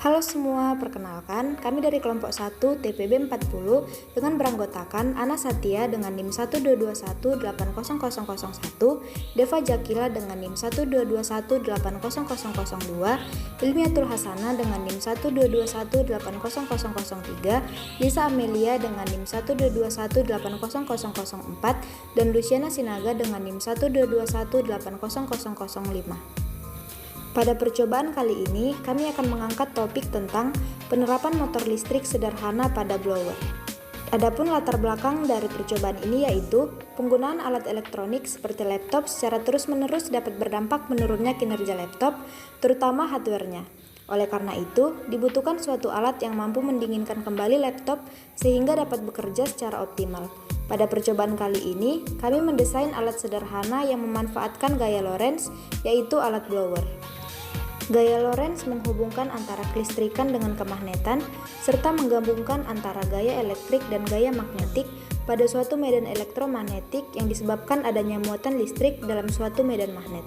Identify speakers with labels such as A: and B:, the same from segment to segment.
A: Halo semua, perkenalkan kami dari kelompok 1 TPB 40 dengan beranggotakan Ana Satya dengan NIM 122180001, Deva Jakila dengan NIM 122180002, Ilmiatul Hasana dengan NIM 122180003, Lisa Amelia dengan NIM 122180004, dan Luciana Sinaga dengan NIM 122180005. Pada percobaan kali ini, kami akan mengangkat topik tentang penerapan motor listrik sederhana pada blower. Adapun latar belakang dari percobaan ini yaitu penggunaan alat elektronik seperti laptop secara terus-menerus dapat berdampak menurunnya kinerja laptop, terutama hardware-nya. Oleh karena itu, dibutuhkan suatu alat yang mampu mendinginkan kembali laptop sehingga dapat bekerja secara optimal. Pada percobaan kali ini, kami mendesain alat sederhana yang memanfaatkan gaya Lorentz, yaitu alat blower. Gaya Lorentz menghubungkan antara kelistrikan dengan kemagnetan, serta menggabungkan antara gaya elektrik dan gaya magnetik pada suatu medan elektromagnetik yang disebabkan adanya muatan listrik dalam suatu medan magnet.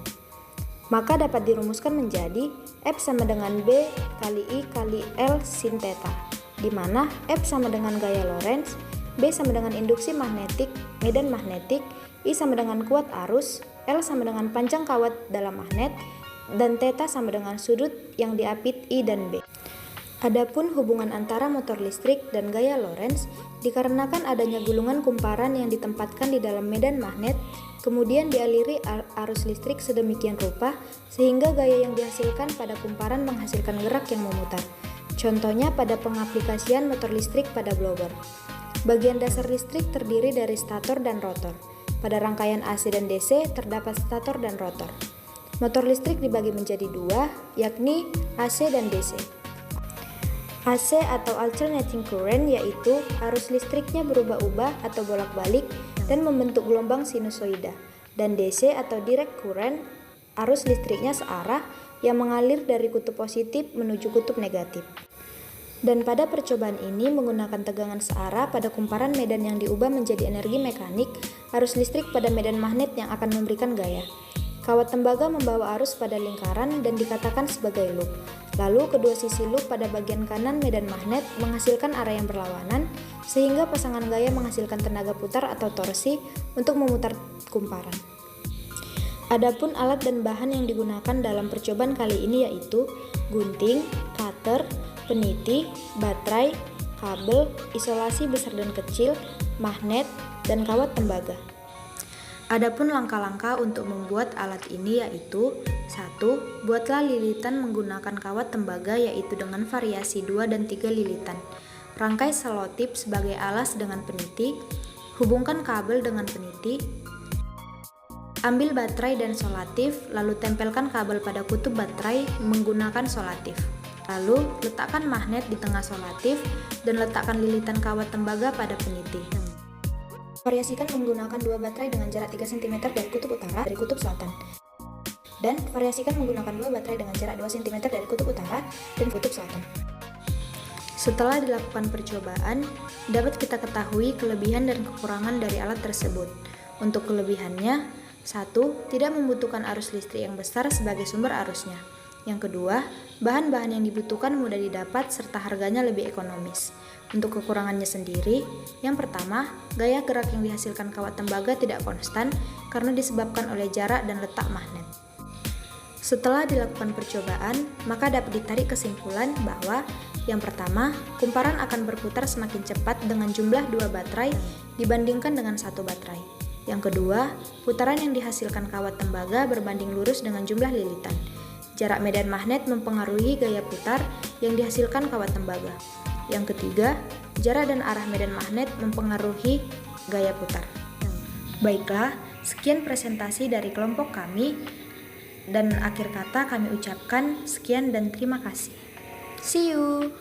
A: Maka dapat dirumuskan menjadi F sama dengan B kali I kali L sin theta, di mana F sama dengan gaya Lorentz, B sama dengan induksi magnetik, medan magnetik, I sama dengan kuat arus, L sama dengan panjang kawat dalam magnet, dan theta sama dengan sudut yang diapit I dan B. Adapun hubungan antara motor listrik dan gaya Lorentz dikarenakan adanya gulungan kumparan yang ditempatkan di dalam medan magnet, kemudian dialiri arus listrik sedemikian rupa sehingga gaya yang dihasilkan pada kumparan menghasilkan gerak yang memutar. Contohnya pada pengaplikasian motor listrik pada blower. Bagian dasar listrik terdiri dari stator dan rotor. Pada rangkaian AC dan DC terdapat stator dan rotor. Motor listrik dibagi menjadi dua, yakni AC dan DC. AC atau alternating current yaitu arus listriknya berubah-ubah atau bolak-balik dan membentuk gelombang sinusoida. Dan DC atau direct current, arus listriknya searah yang mengalir dari kutub positif menuju kutub negatif. Dan pada percobaan ini menggunakan tegangan searah pada kumparan medan yang diubah menjadi energi mekanik, arus listrik pada medan magnet yang akan memberikan gaya. Kawat tembaga membawa arus pada lingkaran dan dikatakan sebagai loop. Lalu kedua sisi loop pada bagian kanan medan magnet menghasilkan arah yang berlawanan, sehingga pasangan gaya menghasilkan tenaga putar atau torsi untuk memutar kumparan. Adapun alat dan bahan yang digunakan dalam percobaan kali ini yaitu gunting, cutter, peniti, baterai, kabel, isolasi besar dan kecil, magnet, dan kawat tembaga. Adapun langkah-langkah untuk membuat alat ini yaitu 1. Buatlah lilitan menggunakan kawat tembaga yaitu dengan variasi 2 dan 3 lilitan. Rangkai selotip sebagai alas dengan peniti. Hubungkan kabel dengan peniti. Ambil baterai dan solatif, lalu tempelkan kabel pada kutub baterai menggunakan solatif. Lalu, letakkan magnet di tengah solatif dan letakkan lilitan kawat tembaga pada peniti. Variasikan menggunakan dua baterai dengan jarak 3 cm dari kutub utara dari kutub selatan. Dan variasikan menggunakan dua baterai dengan jarak 2 cm dari kutub utara dan kutub selatan. Setelah dilakukan percobaan, dapat kita ketahui kelebihan dan kekurangan dari alat tersebut. Untuk kelebihannya, 1. Tidak membutuhkan arus listrik yang besar sebagai sumber arusnya. Yang kedua, bahan-bahan yang dibutuhkan mudah didapat serta harganya lebih ekonomis. Untuk kekurangannya sendiri, yang pertama, gaya gerak yang dihasilkan kawat tembaga tidak konstan karena disebabkan oleh jarak dan letak magnet. Setelah dilakukan percobaan, maka dapat ditarik kesimpulan bahwa yang pertama, kumparan akan berputar semakin cepat dengan jumlah 2 baterai dibandingkan dengan 1 baterai. Yang kedua, putaran yang dihasilkan kawat tembaga berbanding lurus dengan jumlah lilitan. Jarak medan magnet mempengaruhi gaya putar yang dihasilkan kawat tembaga. Yang ketiga, jarak dan arah medan magnet mempengaruhi gaya putar. Baiklah, sekian presentasi dari kelompok kami, dan akhir kata kami ucapkan sekian dan terima kasih. See you!